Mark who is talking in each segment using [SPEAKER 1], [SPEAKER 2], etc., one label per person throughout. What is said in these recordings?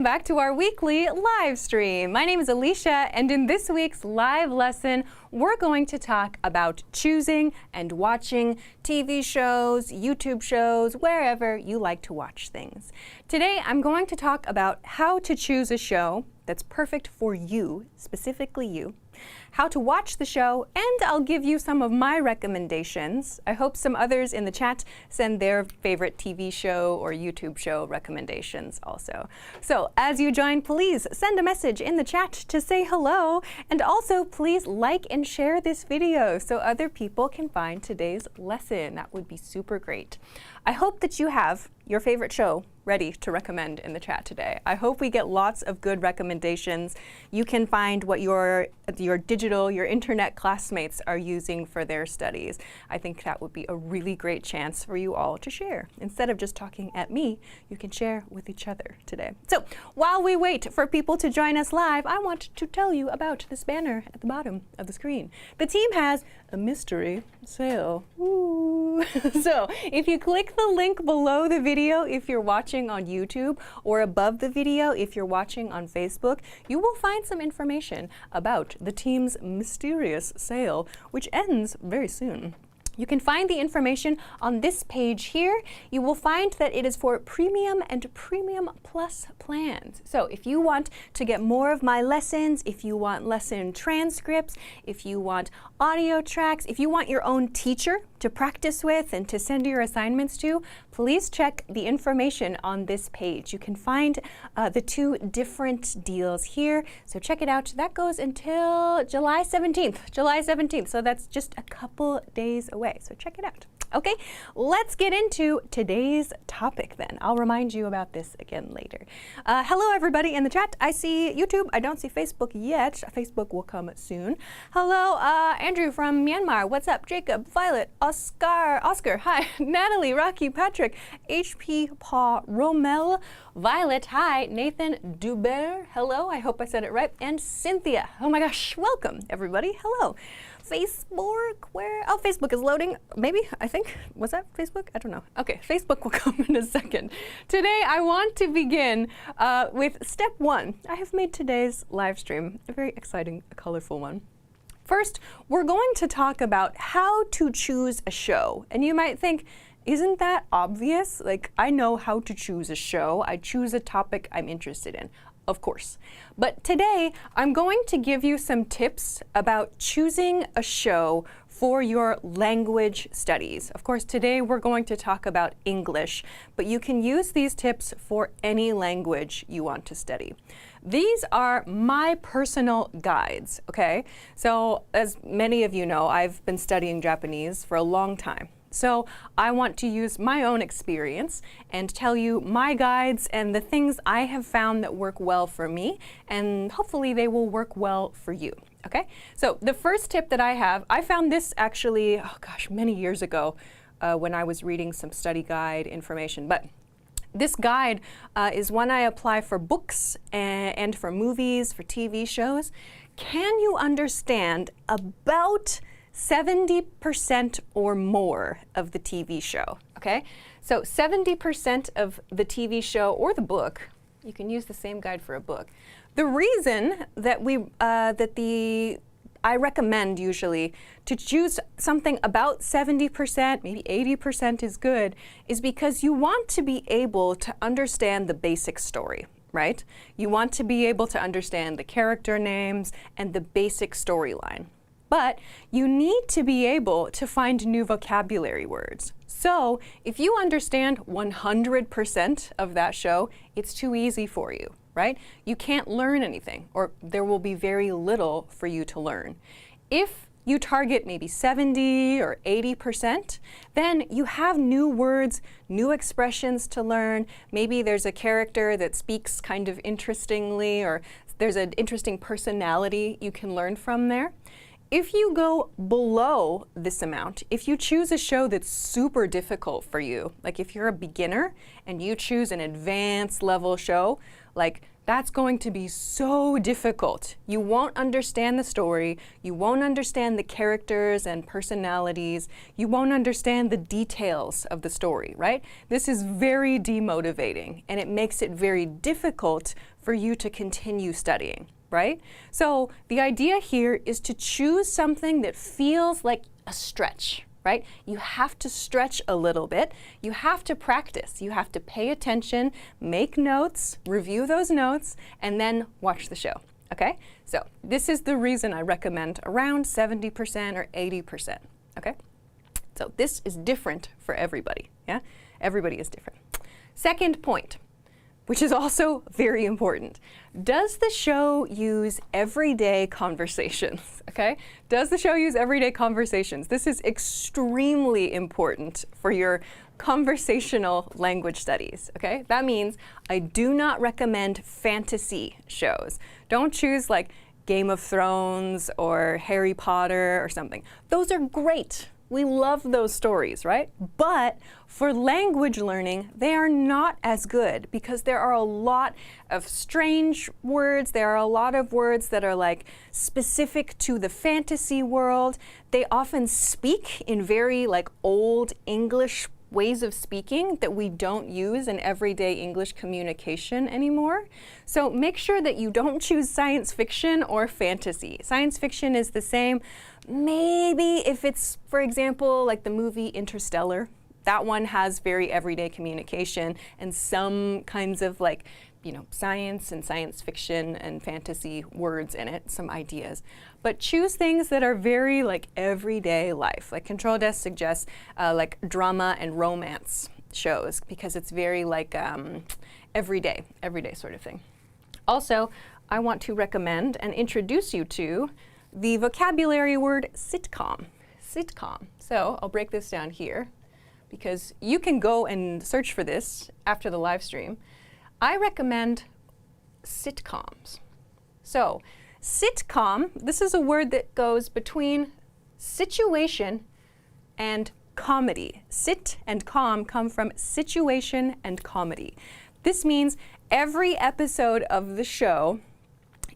[SPEAKER 1] Back to our weekly live stream. My name is Alicia, and in this week's live lesson, we're going to talk about choosing and watching TV shows, YouTube shows, wherever you like to watch things. Today, I'm going to talk about how to choose a show that's perfect for you, specifically you, how to watch the show, and I'll give you some of my recommendations. I hope some others in the chat send their favorite TV show or YouTube show recommendations also. So as you join, please send a message in the chat to say hello, and also please like and share this video so other people can find today's lesson. That would be super great. I hope that you have your favorite show ready to recommend in the chat today. I hope we get lots of good recommendations. You can find what your internet classmates are using for their studies. I think that would be a really great chance for you all to share. Instead of just talking at me, you can share with each other today. So while we wait for people to join us live, I want to tell you about this banner at the bottom of the screen. The team has a mystery sale. Ooh. So if you click the link below the video, if you're watching on YouTube, or above the video if you're watching on Facebook, you will find some information about the team's mysterious sale, which ends very soon. You can find the information on this page here. You will find that it is for Premium and Premium Plus plans. So if you want to get more of my lessons, if you want lesson transcripts, if you want audio tracks, if you want your own teacher to practice with and to send your assignments to, please check the information on this page. You can find the two different deals here. So check it out. That goes until July 17th. July 17th. So that's just a couple days away. So check it out. Okay, let's get into today's topic then. I'll remind you about this again later. Hello everybody in the chat. I see YouTube. I don't see Facebook yet. Facebook will come soon. Hello, Andrew from Myanmar. What's up? Jacob, Violet, Oscar, hi. Natalie, Rocky, Patrick, HP Paw, Romel, Violet, hi. Nathan Dubert, hello. I hope I said it right. And Cynthia. Oh my gosh, welcome everybody. Hello. Facebook, where? Oh, Facebook is loading. Maybe, I think. Was that Facebook? I don't know. Okay, Facebook will come in a second. Today, I want to begin with step one. I have made today's live stream a very exciting, colorful one. First, we're going to talk about how to choose a show. And you might think, isn't that obvious? Like, I know how to choose a show. I choose a topic I'm interested in. Of course. But today, I'm going to give you some tips about choosing a show for your language studies. Of course, today we're going to talk about English, but you can use these tips for any language you want to study. These are my personal guides, okay? So, as many of you know, I've been studying Japanese for a long time. So I want to use my own experience and tell you my guides and the things I have found that work well for me, and hopefully they will work well for you. Okay? So the first tip that I have, I found this actually, oh gosh, many years ago when I was reading some study guide information. But this guide is one I apply for books and for movies, for TV shows. Can you understand about 70% or more of the TV show, okay? So 70% of the TV show or the book, you can use the same guide for a book. The reason that I recommend usually to choose something about 70%, maybe 80% is good, is because you want to be able to understand the basic story, right? You want to be able to understand the character names and the basic storyline. But you need to be able to find new vocabulary words. So if you understand 100% of that show, it's too easy for you, right? You can't learn anything, or there will be very little for you to learn. If you target maybe 70 or 80%, then you have new words, new expressions to learn. Maybe there's a character that speaks kind of interestingly, or there's an interesting personality you can learn from there. If you go below this amount, if you choose a show that's super difficult for you, like if you're a beginner and you choose an advanced level show, like that's going to be so difficult. You won't understand the story, you won't understand the characters and personalities, you won't understand the details of the story, right? This is very demotivating, and it makes it very difficult for you to continue studying, right? So the idea here is to choose something that feels like a stretch, right? You have to stretch a little bit. You have to practice. You have to pay attention, make notes, review those notes, and then watch the show, okay? So this is the reason I recommend around 70% or 80%, okay? So this is different for everybody, yeah? Everybody is different. Second point, which is also very important. Does the show use everyday conversations? Okay? Does the show use everyday conversations? This is extremely important for your conversational language studies, okay? That means I do not recommend fantasy shows. Don't choose like Game of Thrones or Harry Potter or something. Those are great. We love those stories, right? But for language learning, they are not as good because there are a lot of strange words. There are a lot of words that are like specific to the fantasy world. They often speak in very like old English ways of speaking that we don't use in everyday English communication anymore. So make sure that you don't choose science fiction or fantasy. Science fiction is the same. Maybe if it's, for example, like the movie Interstellar, that one has very everyday communication and some kinds of like, you know, science and science fiction and fantasy words in it, some ideas. But choose things that are very like everyday life. Like Control Desk suggests like drama and romance shows because it's very like everyday sort of thing. Also, I want to recommend and introduce you to the vocabulary word sitcom. Sitcom. So I'll break this down here because you can go and search for this after the live stream. I recommend sitcoms. So sitcom, this is a word that goes between situation and comedy. Sit and com come from situation and comedy. This means every episode of the show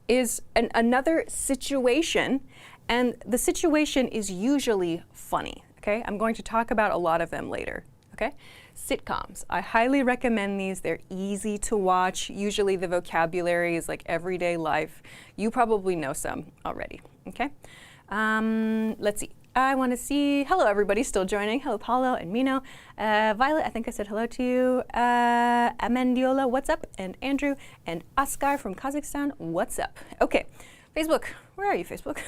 [SPEAKER 1] is another situation, and the situation is usually funny, okay? I'm going to talk about a lot of them later, okay? Sitcoms. I highly recommend these. They're easy to watch. Usually the vocabulary is like everyday life. You probably know some already, okay? Let's see. I want to see, hello everybody still joining. Hello Paulo and Mino. Violet, I think I said hello to you. Amandiola, what's up? And Andrew and Oscar from Kazakhstan, what's up? Okay, Facebook, where are you Facebook?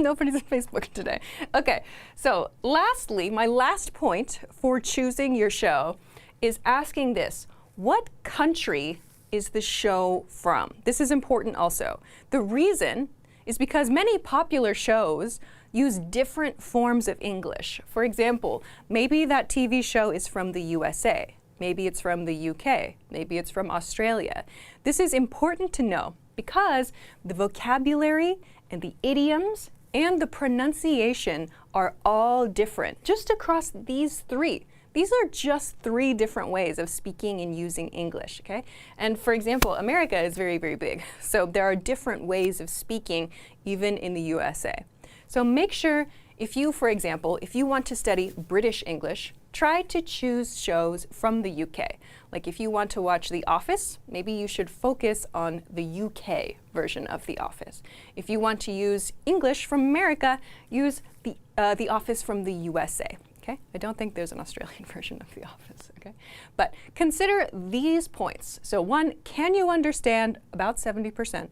[SPEAKER 1] Nobody's on Facebook today. Okay, so lastly, my last point for choosing your show is asking this: what country is the show from? This is important also. The reason is because many popular shows use different forms of English. For example, maybe that TV show is from the USA, maybe it's from the UK, maybe it's from Australia. This is important to know because the vocabulary and the idioms and the pronunciation are all different just across these three. These are just three different ways of speaking and using English, okay? And for example, America is very, very big. So there are different ways of speaking even in the USA. So make sure if you, for example, if you want to study British English, try to choose shows from the UK. Like if you want to watch The Office, maybe you should focus on the UK version of The Office. If you want to use English from America, use the Office from the USA. Okay? I don't think there's an Australian version of The Office, okay? But consider these points. So one, can you understand about 70%?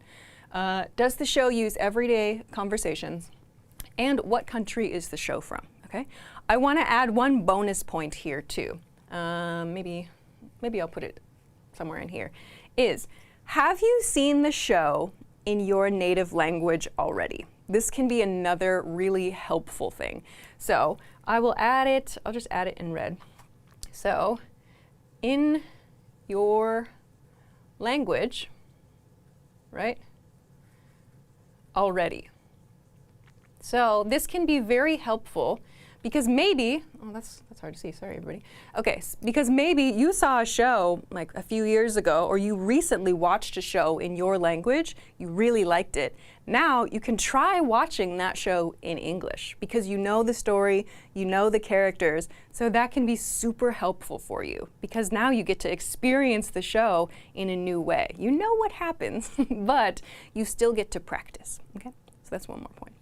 [SPEAKER 1] Does the show use everyday conversations? And what country is the show from, okay? I want to add one bonus point here too. Maybe I'll put it somewhere in here. Have you seen the show in your native language already? This can be another really helpful thing. So I will add it, I'll just add it in red. So in your language, right, already. So this can be very helpful Because maybe, oh, that's hard to see, sorry everybody. Okay, because maybe you saw a show like a few years ago, or you recently watched a show in your language, you really liked it. Now you can try watching that show in English because you know the story, you know the characters, so that can be super helpful for you because now you get to experience the show in a new way. You know what happens, but you still get to practice, okay? So that's one more point.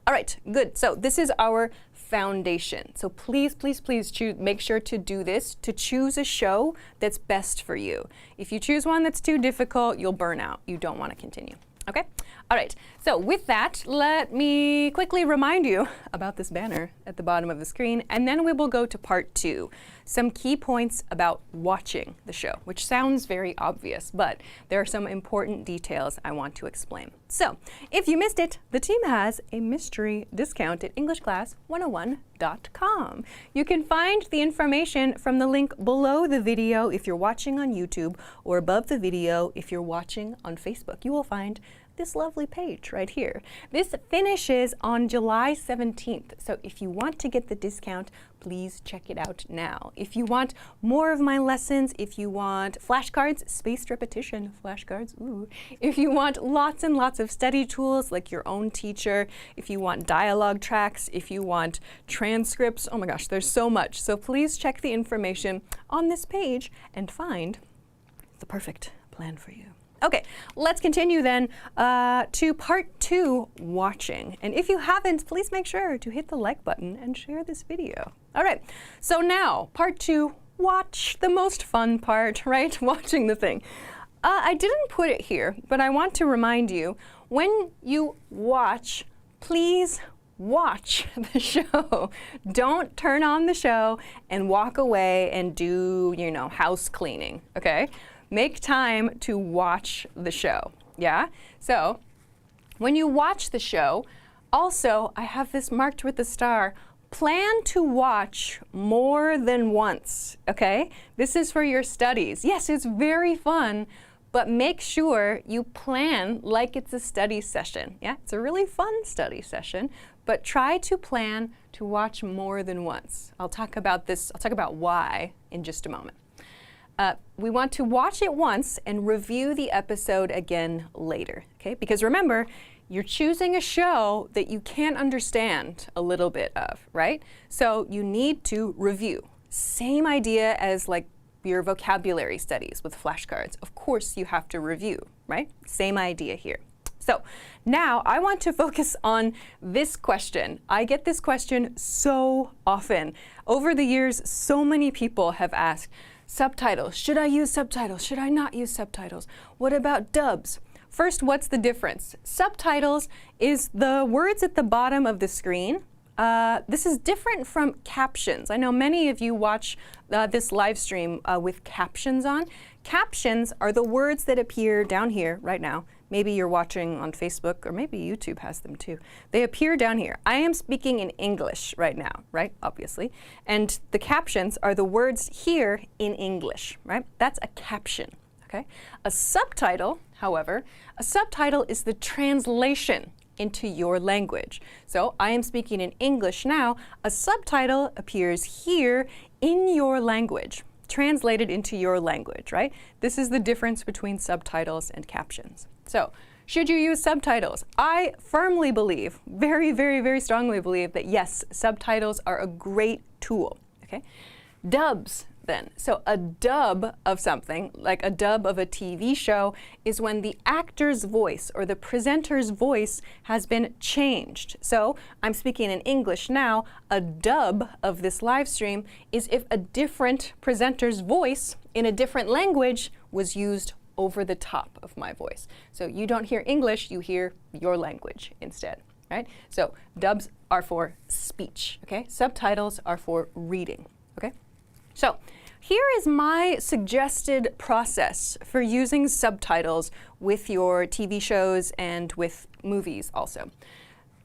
[SPEAKER 1] All right, good. So this is our foundation. So please, please, please make sure to do this, to choose a show that's best for you. If you choose one that's too difficult, you'll burn out. You don't want to continue. Okay? All right, so with that, let me quickly remind you about this banner at the bottom of the screen, and then we will go to part 2, some key points about watching the show, which sounds very obvious, but there are some important details I want to explain. So, if you missed it, the team has a mystery discount at EnglishClass101.com. You can find the information from the link below the video if you're watching on YouTube, or above the video if you're watching on Facebook. You will find this lovely page right here. This finishes on July 17th, so if you want to get the discount, please check it out now. If you want more of my lessons, if you want flashcards, spaced repetition flashcards, ooh. If you want lots and lots of study tools like your own teacher, if you want dialogue tracks, if you want transcripts, oh my gosh, there's so much. So please check the information on this page and find the perfect plan for you. Okay, let's continue then to part 2, watching. And if you haven't, please make sure to hit the like button and share this video. All right, so now part 2, watch, the most fun part, right? Watching the thing. I didn't put it here, but I want to remind you, when you watch, please watch the show. Don't turn on the show and walk away and do, you know, house cleaning, okay? Make time to watch the show, yeah? So, when you watch the show, also, I have this marked with a star, plan to watch more than once, okay? This is for your studies. Yes, it's very fun, but make sure you plan like it's a study session, yeah? It's a really fun study session, but try to plan to watch more than once. I'll talk about this, I'll talk about why in just a moment. We want to watch it once and review the episode again later, okay? Because remember, you're choosing a show that you can't understand a little bit of, right? So you need to review. Same idea as like your vocabulary studies with flashcards. Of course you have to review, right? Same idea here. So now I want to focus on this question. I get this question so often. Over the years, so many people have asked, subtitles, should I use subtitles? Should I not use subtitles? What about dubs? First, what's the difference? Subtitles is the words at the bottom of the screen. This is different from captions. I know many of you watch this live stream with captions on. Captions are the words that appear down here right now. Maybe you're watching on Facebook, or maybe YouTube has them too. They appear down here. I am speaking in English right now, right? Obviously. And the captions are the words here in English, right? That's a caption, okay? A subtitle, however, a subtitle is the translation into your language. So I am speaking in English now. A subtitle appears here in your language, translated into your language, right? This is the difference between subtitles and captions. So, should you use subtitles? I firmly believe, very, very, very strongly believe that yes, subtitles are a great tool, okay? Dubs then. So a dub of something, like a dub of a TV show, is when the actor's voice or the presenter's voice has been changed. So I'm speaking in English now. A dub of this live stream is if a different presenter's voice in a different language was used over the top of my voice. So you don't hear English, you hear your language instead, right? So dubs are for speech, okay? Subtitles are for reading, okay? So here is my suggested process for using subtitles with your TV shows and with movies also.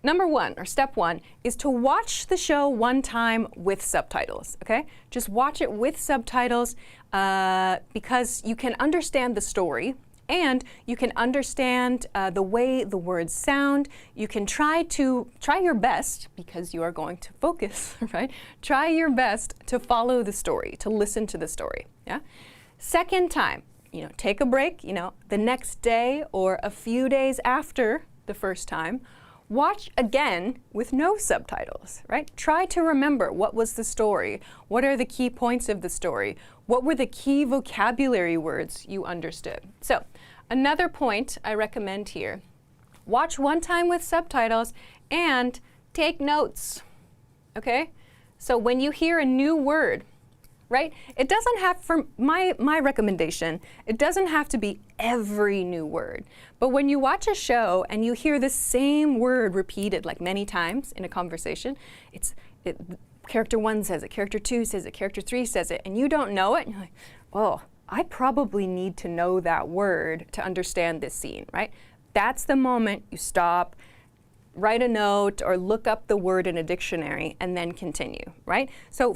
[SPEAKER 1] Number one, or step one, is to watch the show one time with subtitles, okay? Just watch it with subtitles because you can understand the story And you can understand the way the words sound. You can try your best, because you are going to focus, right? Try your best to follow the story, to listen to the story, yeah? Second time, take a break, the next day or a few days after the first time. Watch again with no subtitles, right? Try to remember, what was the story? What are the key points of the story? What were the key vocabulary words you understood? So, another point I recommend here, watch one time with subtitles and take notes, okay? So when you hear a new word, right? It doesn't have, for my recommendation, it doesn't have to be every new word. But when you watch a show and you hear the same word repeated like many times in a conversation, character 1 says it, character 2 says it, character 3 says it, and you don't know it, and you're like, oh, I probably need to know that word to understand this scene, right? That's the moment you stop, write a note, or look up the word in a dictionary, and then continue, right? So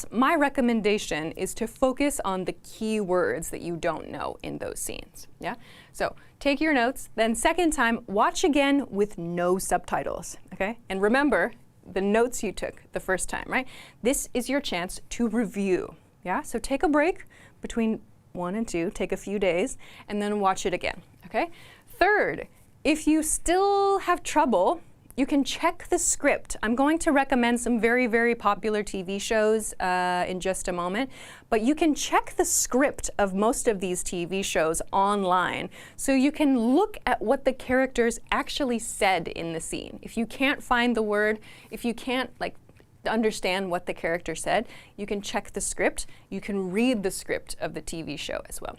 [SPEAKER 1] my recommendation is to focus on the key words that you don't know in those scenes, yeah? So take your notes, then second time, watch again with no subtitles, okay? And remember the notes you took the first time, right? This is your chance to review, yeah? So take a break between 1 and 2, take a few days, and then watch it again, okay? Third, if you still have trouble, you can check the script. I'm going to recommend some very, very popular TV shows in just a moment, but you can check the script of most of these TV shows online, so you can look at what the characters actually said in the scene. If you can't find the word, if you can't understand what the character said, you can check the script. You can read the script of the TV show as well.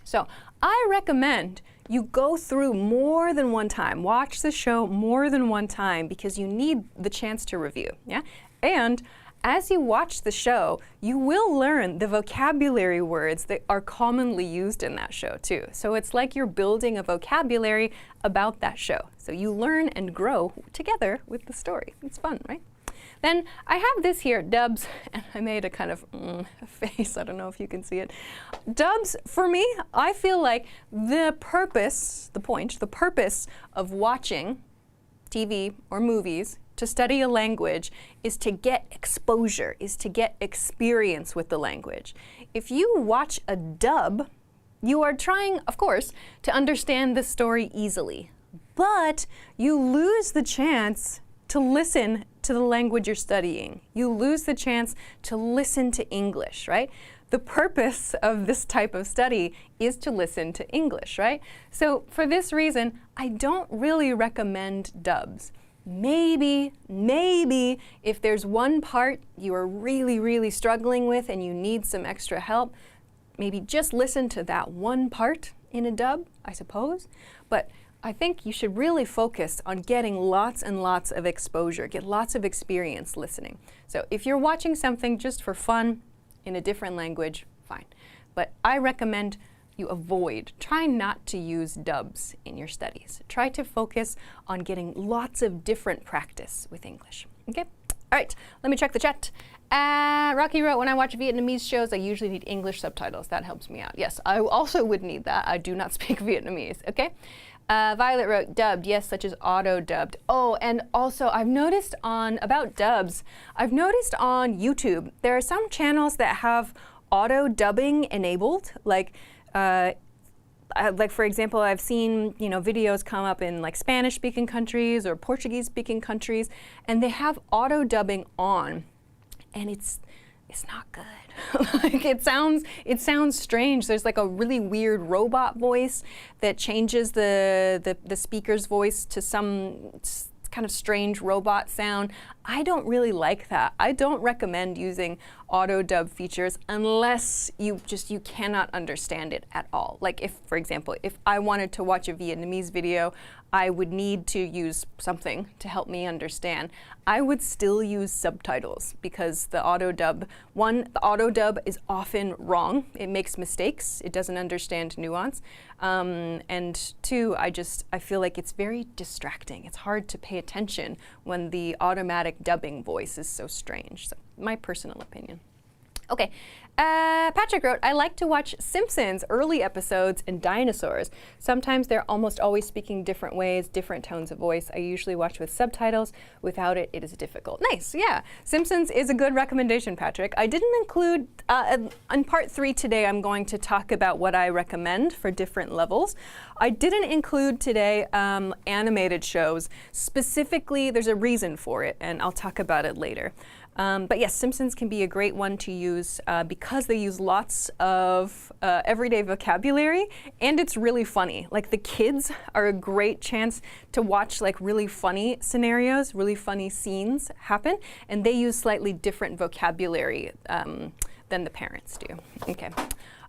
[SPEAKER 1] So I recommend you go through more than one time, watch the show more than one time, because you need the chance to review, yeah? And as you watch the show, you will learn the vocabulary words that are commonly used in that show too. So it's like you're building a vocabulary about that show. So you learn and grow together with the story. It's fun, right? Then I have this here, dubs, and I made a kind of face, I don't know if you can see it. Dubs, for me, I feel like the purpose of watching TV or movies to study a language is to get exposure, is to get experience with the language. If you watch a dub, you are trying, of course, to understand the story easily, but you lose the chance to listen to the language you're studying. You lose the chance to listen to English, right? The purpose of this type of study is to listen to English, right? So for this reason, I don't really recommend dubs. Maybe if there's one part you are really, really struggling with and you need some extra help, maybe just listen to that one part in a dub, I suppose. But I think you should really focus on getting lots and lots of exposure, get lots of experience listening. So if you're watching something just for fun in a different language, fine. But I recommend you try not to use dubs in your studies. Try to focus on getting lots of different practice with English, okay? All right, let me check the chat. Rocky wrote, when I watch Vietnamese shows, I usually need English subtitles. That helps me out. Yes, I also would need that. I do not speak Vietnamese, okay? Violet wrote, dubbed, yes, such as auto-dubbed. Oh, and also I've noticed about dubs, I've noticed on YouTube, there are some channels that have auto-dubbing enabled. Like for example, I've seen videos come up in like Spanish-speaking countries or Portuguese-speaking countries, and they have auto-dubbing on, and it's not good. Like it sounds strange. There's like a really weird robot voice that changes the speaker's voice to some kind of strange robot sound. I don't really like that. I don't recommend using auto dub features unless you cannot understand it at all. Like if, for example, if I wanted to watch a Vietnamese video, I would need to use something to help me understand. I would still use subtitles because the auto dub is often wrong. It makes mistakes. It doesn't understand nuance. And two, I feel like it's very distracting. It's hard to pay attention when the automatic dubbing voice is so strange. So my personal opinion. Okay. Patrick wrote, I like to watch Simpsons early episodes and dinosaurs. Sometimes they're almost always speaking different ways, different tones of voice. I usually watch with subtitles. Without it, it is difficult. Nice, yeah. Simpsons is a good recommendation, Patrick. I didn't include, in part 3 today, I'm going to talk about what I recommend for different levels. I didn't include today animated shows. Specifically, there's a reason for it, and I'll talk about it later. But yes, Simpsons can be a great one to use because they use lots of everyday vocabulary, and it's really funny. Like, the kids are a great chance to watch like really funny scenarios, really funny scenes happen, and they use slightly different vocabulary than the parents do. Okay.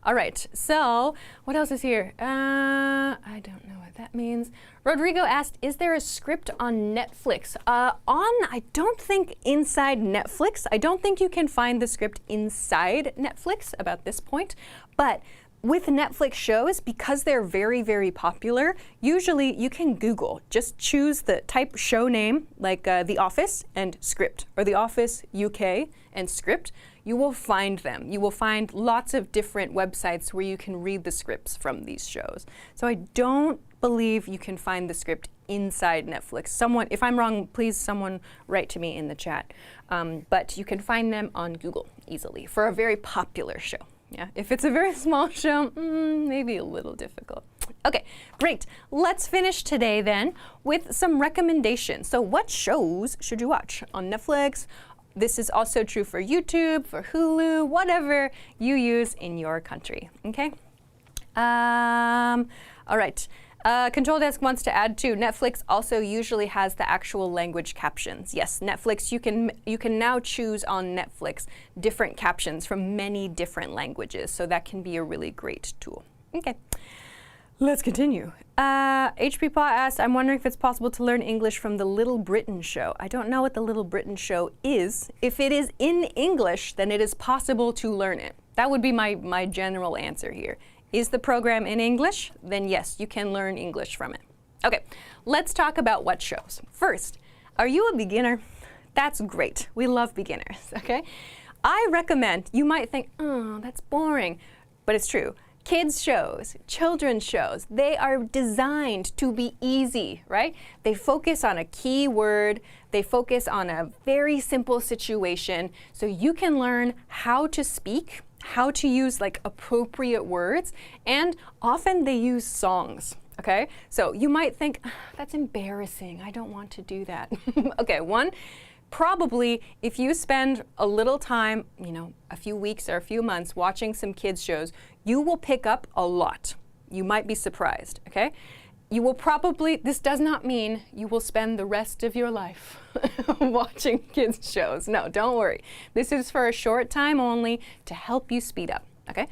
[SPEAKER 1] All right, so what else is here? I don't know what that means. Rodrigo asked, is there a script on Netflix? I don't think inside Netflix. I don't think you can find the script inside Netflix about this point, but with Netflix shows, because they're very, very popular, usually you can Google. Just choose the type show name, like The Office and script, or The Office UK and script. You will find them. You will find lots of different websites where you can read the scripts from these shows. So I don't believe you can find the script inside Netflix. Someone, if I'm wrong, please someone write to me in the chat. But you can find them on Google easily for a very popular show. Yeah, if it's a very small show, maybe a little difficult. Okay, great. Let's finish today then with some recommendations. So what shows should you watch on Netflix? This is also true for YouTube, for Hulu, whatever you use in your country, okay? All right. Control Desk wants to add too, Netflix also usually has the actual language captions. Yes, Netflix, you can now choose on Netflix different captions from many different languages, so that can be a really great tool. Okay, let's continue. HP Paw asked, I'm wondering if it's possible to learn English from the Little Britain show. I don't know what the Little Britain show is. If it is in English, then it is possible to learn it. That would be my general answer here. Is the program in English? Then yes, you can learn English from it. Okay, let's talk about what shows. First, are you a beginner? That's great. We love beginners, okay? I recommend, you might think, oh, that's boring, but it's true. Kids shows, children's shows, they are designed to be easy, right? They focus on a key word, they focus on a very simple situation, so you can learn how to speak, how to use like appropriate words, and often they use songs, okay? So you might think, that's embarrassing, I don't want to do that. Okay, one, probably if you spend a little time, you know, a few weeks or a few months watching some kids shows, you will pick up a lot. You might be surprised, okay? You will probably, this does not mean you will spend the rest of your life watching kids shows. No, don't worry. This is for a short time only to help you speed up, okay?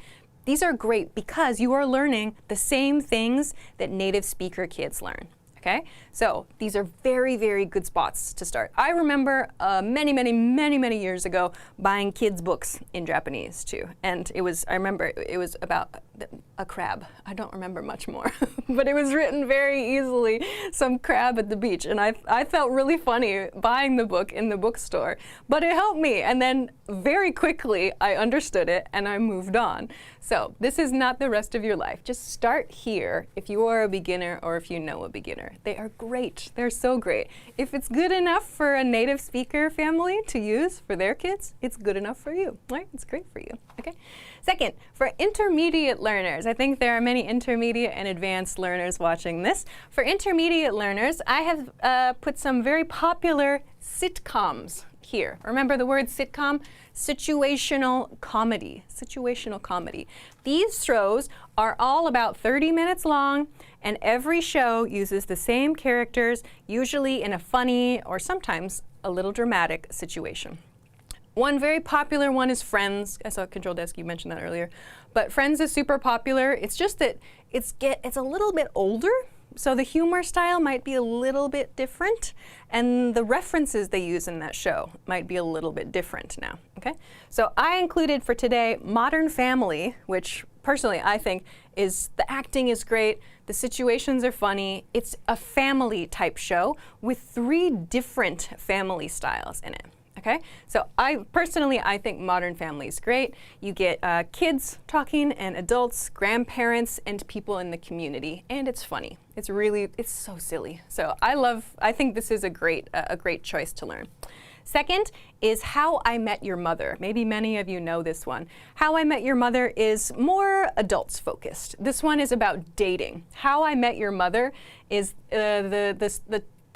[SPEAKER 1] These are great because you are learning the same things that native speaker kids learn. Okay, so these are very, very good spots to start. I remember many years ago buying kids' books in Japanese too, and I remember it was about a crab. I don't remember much more, but it was written very easily, some crab at the beach, and I felt really funny buying the book in the bookstore, but it helped me, and then very quickly I understood it and I moved on. So this is not the rest of your life. Just start here if you are a beginner or if you know a beginner. They are great. They're so great. If it's good enough for a native speaker family to use for their kids, it's good enough for you, right? It's great for you, okay? Second, for intermediate learners, I think there are many intermediate and advanced learners watching this. For intermediate learners, I have put some very popular sitcoms here. Remember the word sitcom? Situational comedy. Situational comedy. These shows are all about 30 minutes long, and every show uses the same characters, usually in a funny or sometimes a little dramatic situation. One very popular one is Friends. I saw Control Desk, you mentioned that earlier. But Friends is super popular. It's just that it's a little bit older, so the humor style might be a little bit different, and the references they use in that show might be a little bit different now, okay? So I included for today Modern Family, which personally I think the acting is great, the situations are funny, it's a family type show with 3 different family styles in it. Okay, so I think Modern Family is great. You get kids talking and adults, grandparents, and people in the community, and it's funny. It's so silly. So I think this is a great choice to learn. Second is How I Met Your Mother. Maybe many of you know this one. How I Met Your Mother is more adults focused. This one is about dating. How I Met Your Mother is the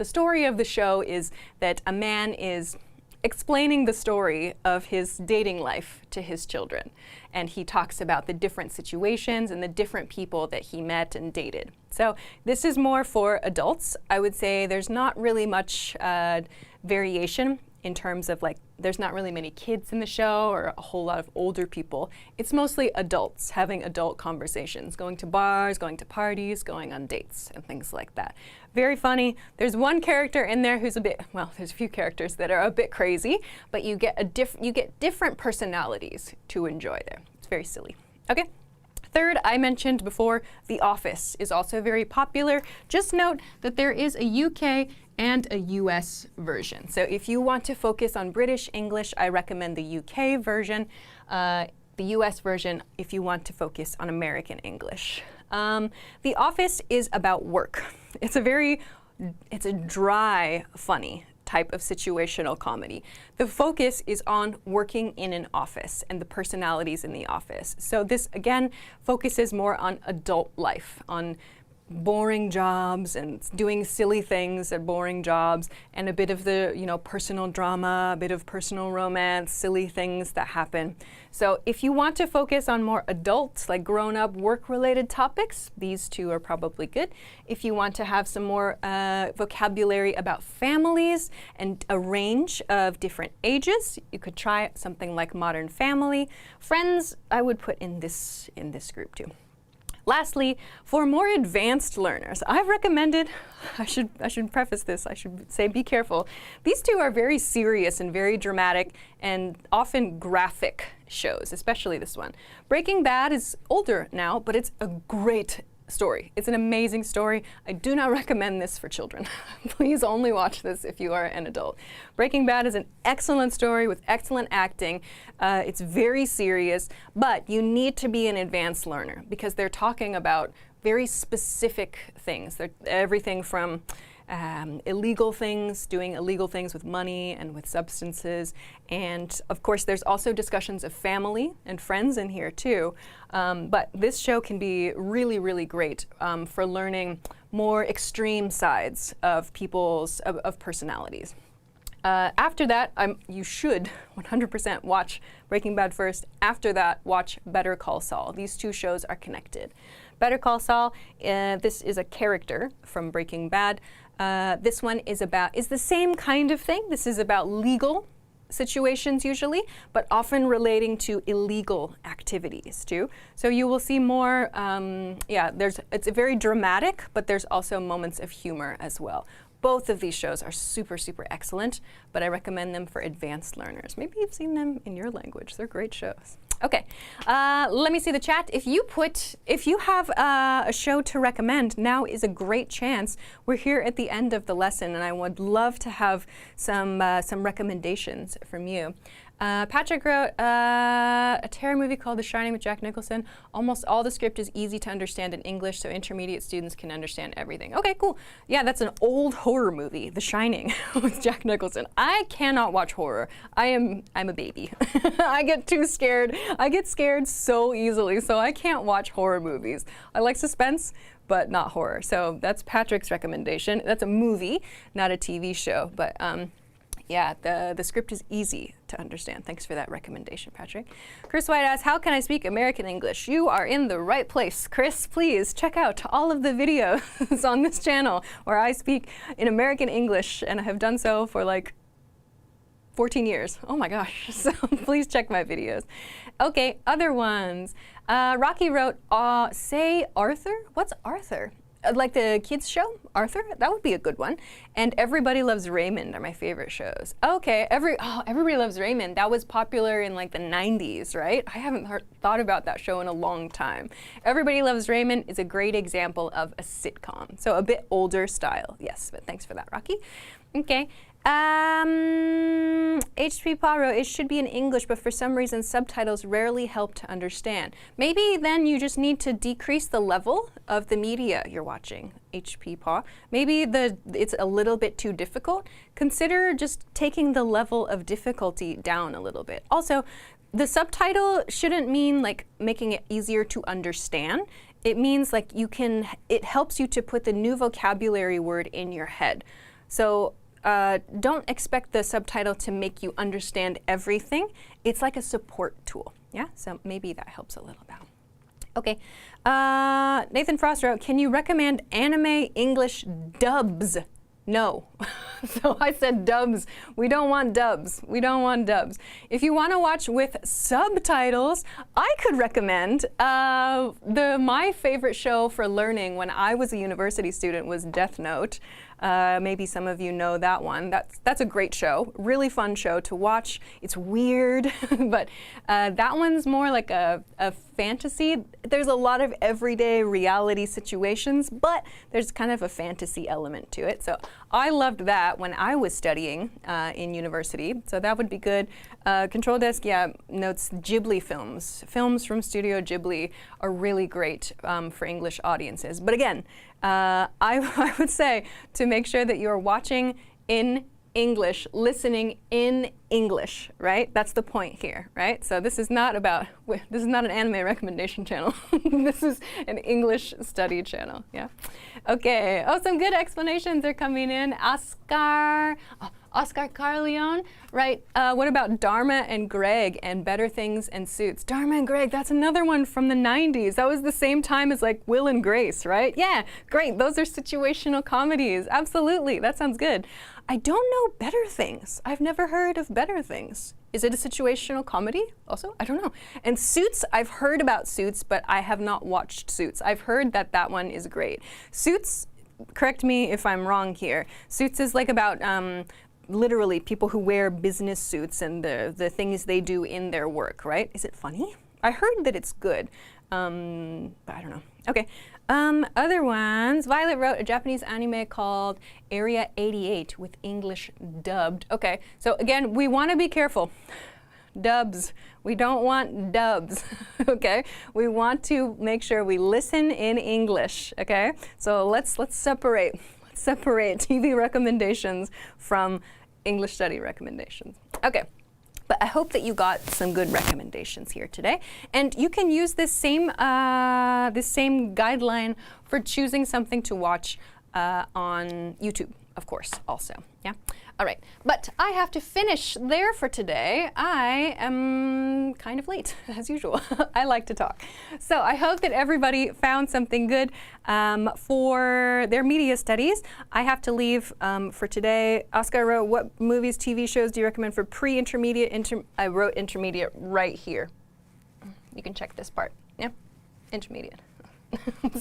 [SPEAKER 1] story of the show is that a man is explaining the story of his dating life to his children. And he talks about the different situations and the different people that he met and dated. So this is more for adults. I would say there's not really much variation in terms of there's not really many kids in the show or a whole lot of older people. It's mostly adults having adult conversations, going to bars, going to parties, going on dates and things like that. Very funny. There's one character in there who's there's a few characters that are a bit crazy, but you get different personalities to enjoy there. It's very silly. Okay. Third, I mentioned before, The Office is also very popular. Just note that there is a UK and a US version. So if you want to focus on British English, I recommend the UK version. The US version if you want to focus on American English. The Office is about work. It's a dry, funny type of situational comedy. The focus is on working in an office and the personalities in the office. So this, again, focuses more on adult life, on boring jobs and doing silly things at boring jobs, and a bit of the personal drama, a bit of personal romance, silly things that happen. So if you want to focus on more adult, grown-up work-related topics, these two are probably good. If you want to have some more vocabulary about families and a range of different ages, you could try something like Modern Family. Friends, I would put in this group too. Lastly, for more advanced learners, I've recommended, I should preface this, I should say be careful. These two are very serious and very dramatic and often graphic shows, especially this one. Breaking Bad is older now, but it's a great story. It's an amazing story. I do not recommend this for children. Please only watch this if you are an adult. Breaking Bad is an excellent story with excellent acting. It's very serious, but you need to be an advanced learner because they're talking about very specific things. They're everything from illegal things, doing illegal things with money and with substances. And of course, there's also discussions of family and friends in here too. But this show can be really, really great for learning more extreme sides of of personalities. After that, you should 100% watch Breaking Bad first. After that, watch Better Call Saul. These two shows are connected. Better Call Saul, this is a character from Breaking Bad. This one is the same kind of thing. This is about legal situations usually, but often relating to illegal activities too. So you will see more, it's very dramatic, but there's also moments of humor as well. Both of these shows are super, super excellent, but I recommend them for advanced learners. Maybe you've seen them in your language. They're great shows. Okay, let me see the chat. If you have a show to recommend, now is a great chance. We're here at the end of the lesson, and I would love to have some recommendations from you. Patrick wrote a terror movie called The Shining with Jack Nicholson. Almost all the script is easy to understand in English, so intermediate students can understand everything. Okay, cool. Yeah, that's an old horror movie, The Shining with Jack Nicholson. I cannot watch horror. I'm a baby. I get too scared. I get scared so easily, so I can't watch horror movies. I like suspense, but not horror. So that's Patrick's recommendation. That's a movie, not a TV show, but yeah, the script is easy to understand. Thanks for that recommendation, Patrick. Chris White asks, how can I speak American English? You are in the right place. Chris, please check out all of the videos on this channel where I speak in American English, and I have done so for 14 years. Oh my gosh, so please check my videos. Okay, other ones. Rocky wrote, say Arthur? What's Arthur? Like the kids show, Arthur? That would be a good one. And Everybody Loves Raymond are my favorite shows. Okay, Everybody Loves Raymond. That was popular in the 90s, right? I haven't thought about that show in a long time. Everybody Loves Raymond is a great example of a sitcom. So a bit older style, yes, but thanks for that, Rocky. Okay. HP Paro, it should be in English, but for some reason subtitles rarely help to understand. Maybe then you just need to decrease the level of the media you're watching, HP Paw. Maybe it's a little bit too difficult. Consider just taking the level of difficulty down a little bit. Also, the subtitle shouldn't mean like making it easier to understand. It means like it helps you to put the new vocabulary word in your head. So don't expect the subtitle to make you understand everything. It's like a support tool, yeah? So maybe that helps a little bit. Okay, Nathan Frost wrote, can you recommend anime English dubs? No. So I said dubs. We don't want dubs. We don't want dubs. If you want to watch with subtitles, I could recommend my favorite show for learning when I was a university student was Death Note. Maybe some of you know that one. That's a great show. Really fun show to watch. It's weird, but that one's more like a fantasy. There's a lot of everyday reality situations, but there's kind of a fantasy element to it. So I loved that when I was studying in university. So that would be good. Control Desk, yeah, notes Ghibli films. Films from Studio Ghibli are really great for English audiences. But again, I would say to make sure that you're watching in English, listening in English, right? That's the point here, right? So this is not an anime recommendation channel. This is an English study channel, yeah? Okay, oh, some good explanations are coming in. Oscar Carleon, right? What about Dharma and Greg and Better Things and Suits? Dharma and Greg, that's another one from the 90s. That was the same time as like Will and Grace, right? Yeah, great. Those are situational comedies. Absolutely, that sounds good. I don't know Better Things. I've never heard of Better Things. Is it a situational comedy also? I don't know. And Suits, I've heard about Suits, but I have not watched Suits. I've heard that that one is great. Suits, correct me if I'm wrong here. Suits is like about literally people who wear business suits and the things they do in their work, right? Is it funny? I heard that it's good, but I don't know. Okay. Other ones, Violet wrote a Japanese anime called Area 88 with English dubbed. Okay, so again, we want to be careful. Dubs. We don't want dubs, okay? We want to make sure we listen in English, okay? So let's separate TV recommendations from English study recommendations. Okay. But I hope that you got some good recommendations here today. And you can use this same guideline for choosing something to watch on YouTube, of course, also. Yeah? All right. But I have to finish there for today. I am kind of late, as usual. I like to talk. So I hope that everybody found something good for their media studies. I have to leave for today. Oscar wrote, what movies, TV shows do you recommend for pre-intermediate? I wrote intermediate right here. You can check this part. Yeah, intermediate.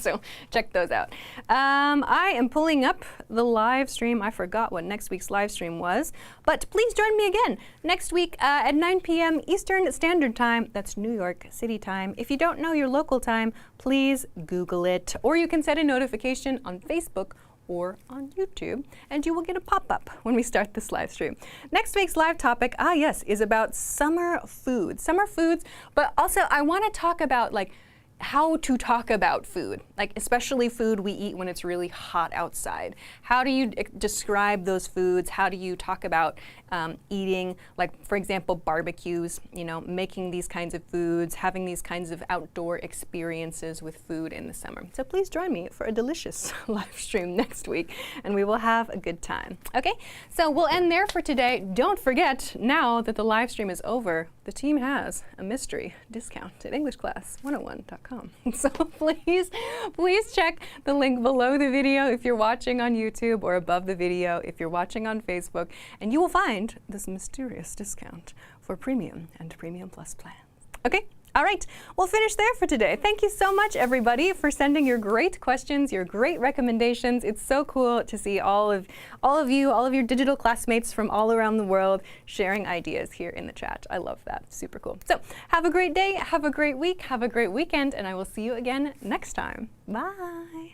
[SPEAKER 1] So check those out. I am pulling up the live stream. I forgot what next week's live stream was, but please join me again next week at 9 p.m. Eastern Standard Time. That's New York City time. If you don't know your local time, please Google it, or you can set a notification on Facebook or on YouTube, and you will get a pop-up when we start this live stream. Next week's live topic, yes, is about summer foods. Summer foods, but also I want to talk about like how to talk about food, like especially food we eat when it's really hot outside. How do you describe those foods? How do you talk about eating, like for example, barbecues, you know, making these kinds of foods, having these kinds of outdoor experiences with food in the summer. So please join me for a delicious live stream next week, and we will have a good time. Okay, so we'll end there for today. Don't forget, now that the live stream is over, the team has a mystery discount at EnglishClass101.com. So please check the link below the video if you're watching on YouTube, or above the video if you're watching on Facebook, and you will find this mysterious discount for Premium and Premium Plus plans. Okay? All right, we'll finish there for today. Thank you so much, everybody, for sending your great questions, your great recommendations. It's so cool to see all of you, all of your digital classmates from all around the world sharing ideas here in the chat. I love that. Super cool. So have a great day, have a great week, have a great weekend, and I will see you again next time. Bye.